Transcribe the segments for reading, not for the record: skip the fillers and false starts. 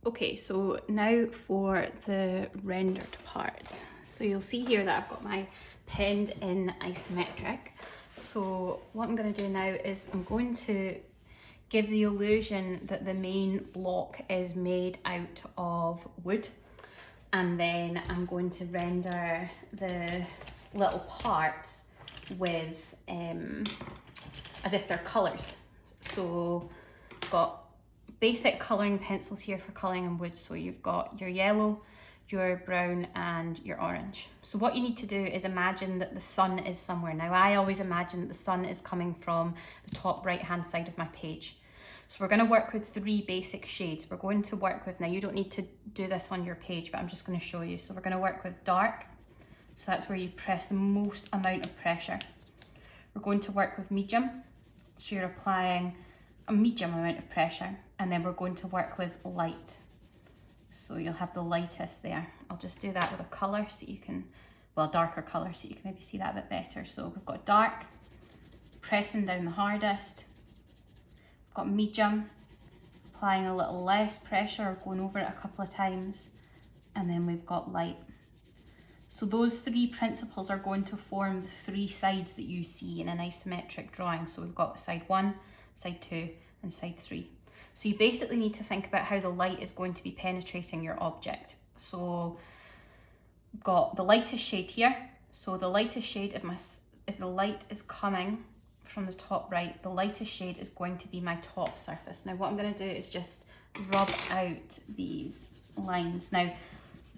Okay, so now for the rendered part. So you'll see here that I've got my penned in isometric. So what I'm going to do now is I'm going to give the illusion that the main block is made out of wood, and then I'm going to render the little parts with as if they're colours. So I've got basic colouring pencils here for colouring in wood. So you've got your yellow, your brown and your orange. So what you need to do is imagine that the sun is somewhere. Now I always imagine that the sun is coming from the top right hand side of my page. So we're going to work with 3 basic shades. We're going to work with, now you don't need to do this on your page, but I'm just going to show you. So we're going to work with dark. So that's where you press the most amount of pressure. We're going to work with medium. So you're applying a medium amount of pressure, and then we're going to work with light. So you'll have the lightest there. I'll just do that with a colour so you can, well, darker colour so you can maybe see that a bit better. So we've got dark, pressing down the hardest. We've got medium, applying a little less pressure, going over it a couple of times, and then we've got light. So those 3 principles are going to form the 3 sides that you see in an isometric drawing. So we've got side 1, side 2 and side 3. So you basically need to think about how the light is going to be penetrating your object. So we've got the lightest shade here. So the lightest shade, if the light is coming from the top right, the lightest shade is going to be my top surface. Now what I'm going to do is just rub out these lines. Now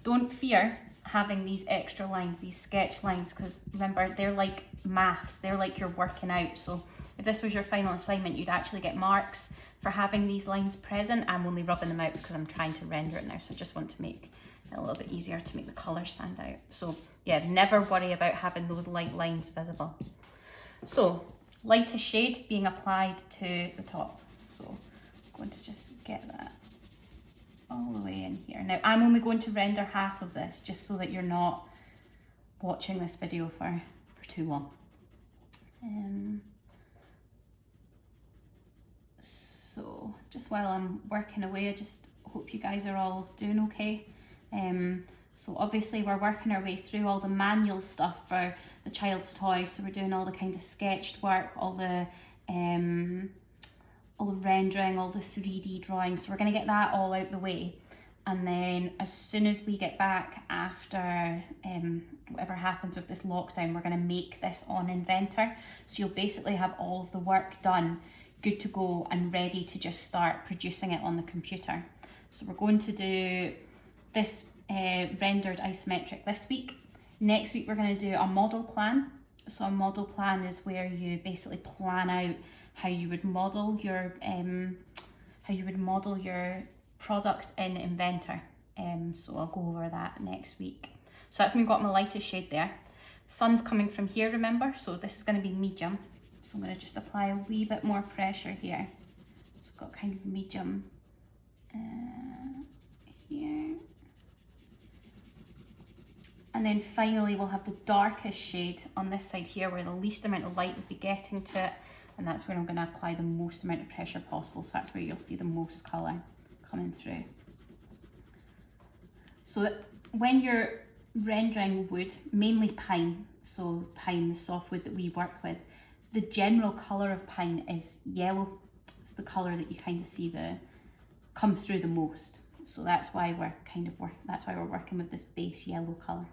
don't fear having these extra lines, these sketch lines, because remember, they're like maths, they're like you're working out. So if this was your final assignment, you'd actually get marks for having these lines present. I'm only rubbing them out because I'm trying to render it now, so I just want to make it a little bit easier to make the colour stand out. So yeah, never worry about having those light lines visible. So lightest shade being applied to the top. So I'm going to just get that all the way in here. Now I'm only going to render half of this just so that you're not watching this video for too long. So just while I'm working away, I just hope you guys are all doing okay. So obviously we're working our way through all the manual stuff for the child's toys. So we're doing all the kind of sketched work, all the rendering, all the 3D drawings. So we're going to get that all out the way, and then as soon as we get back after whatever happens with this lockdown, we're going to make this on Inventor. So you'll basically have all of the work done, good to go and ready to just start producing it on the computer. So we're going to do this rendered isometric this week. Next week we're going to do a model plan. So a model plan is where you basically plan out how you would model your product in Inventor. So I'll go over that next week. So that's when we've got my lightest shade there. Sun's coming from here, remember? So this is going to be medium. So I'm going to just apply a wee bit more pressure here. So I've got kind of medium here. And then finally we'll have the darkest shade on this side here, where the least amount of light would be getting to it. And that's where I'm going to apply the most amount of pressure possible. So that's where you'll see the most colour coming through. So that when you're rendering wood, mainly pine, so pine, the softwood that we work with, the general colour of pine is yellow. It's the colour that you kind of see comes through the most. So that's why we're working with this base yellow colour.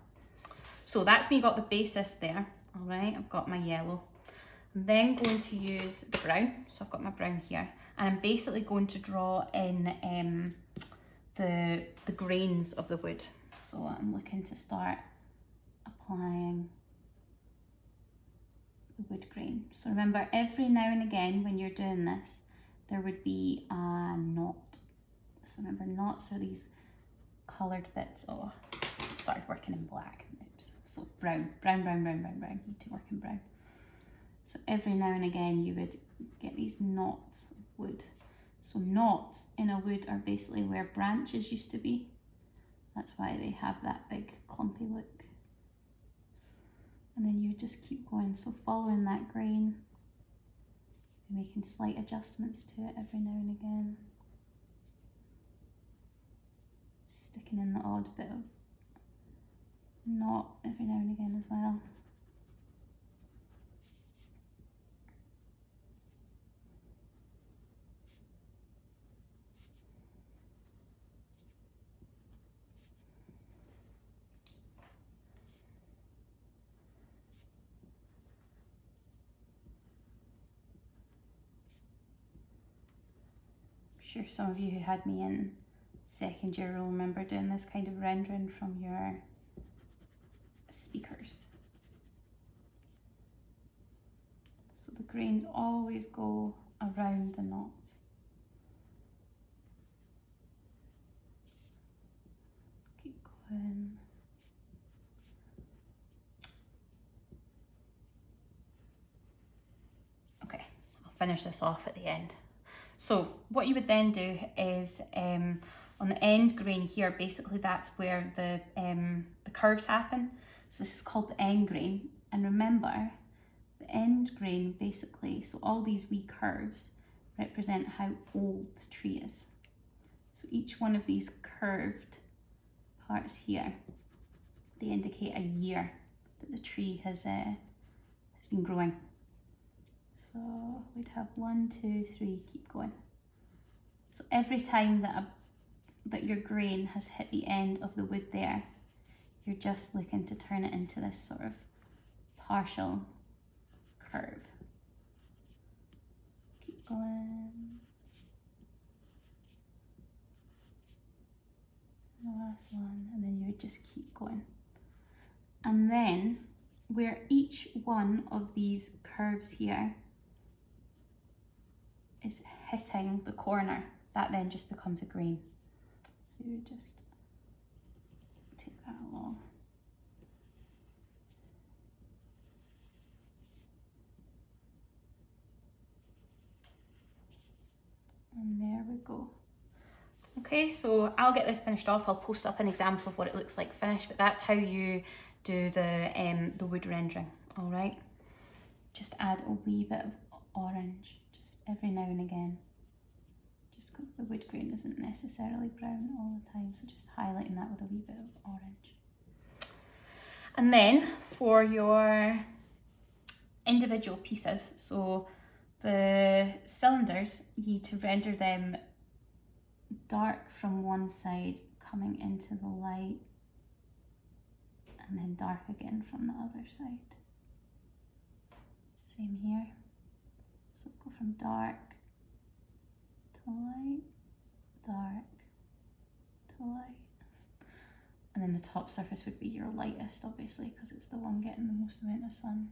So that's me got the basis there. All right, I've got my yellow. I'm then going to use the brown. So I've got my brown here, and I'm basically going to draw in the grains of the wood. So I'm looking to start applying the wood grain. So remember, every now and again when you're doing this, there would be a knot. So remember, knots are these coloured bits. Oh, I started working in black. Oops. So brown. You need to work in brown. So every now and again you would get these knots of wood. So knots in a wood are basically where branches used to be. That's why they have that big clumpy look. And then you just keep going. So following that grain, making slight adjustments to it every now and again. sticking in the odd bit of knot every now and again as well. I'm sure some of you who had me in second year will remember doing this kind of rendering from your speakers. So the grains always go around the knot. Keep going. Okay, I'll finish this off at the end. So what you would then do is on the end grain here, basically that's where the curves happen. So this is called the end grain. And remember, the end grain basically, so all these wee curves represent how old the tree is. So each one of these curved parts here, they indicate a year that the tree has been growing. So we'd have 1, 2, 3, keep going. So every time that your grain has hit the end of the wood there, you're just looking to turn it into this sort of partial curve. Keep going. The last one, and then you would just keep going. And then where each one of these curves here is hitting the corner, that then just becomes a grain. So you just take that along. And there we go. Okay, so I'll get this finished off. I'll post up an example of what it looks like finished, but that's how you do the wood rendering, all right? Just add a wee bit of orange every now and again, just because the wood grain isn't necessarily brown all the time, so just highlighting that with a wee bit of orange. And then for your individual pieces, so the cylinders, you need to render them dark from one side coming into the light, and then dark again from the other side. Same here. So go from dark to light, dark to light. And then the top surface would be your lightest, obviously, because it's the one getting the most amount of sun.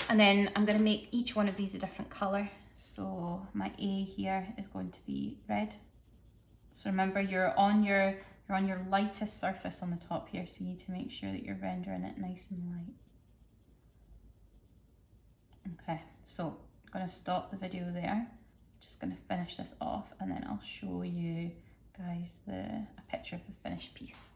And then I'm going to make each one of these a different colour. So my A here is going to be red. So remember, you're on your lightest surface on the top here, so you need to make sure that you're rendering it nice and light. Okay, so I'm going to stop the video there. Just going to finish this off, and then I'll show you guys a picture of the finished piece.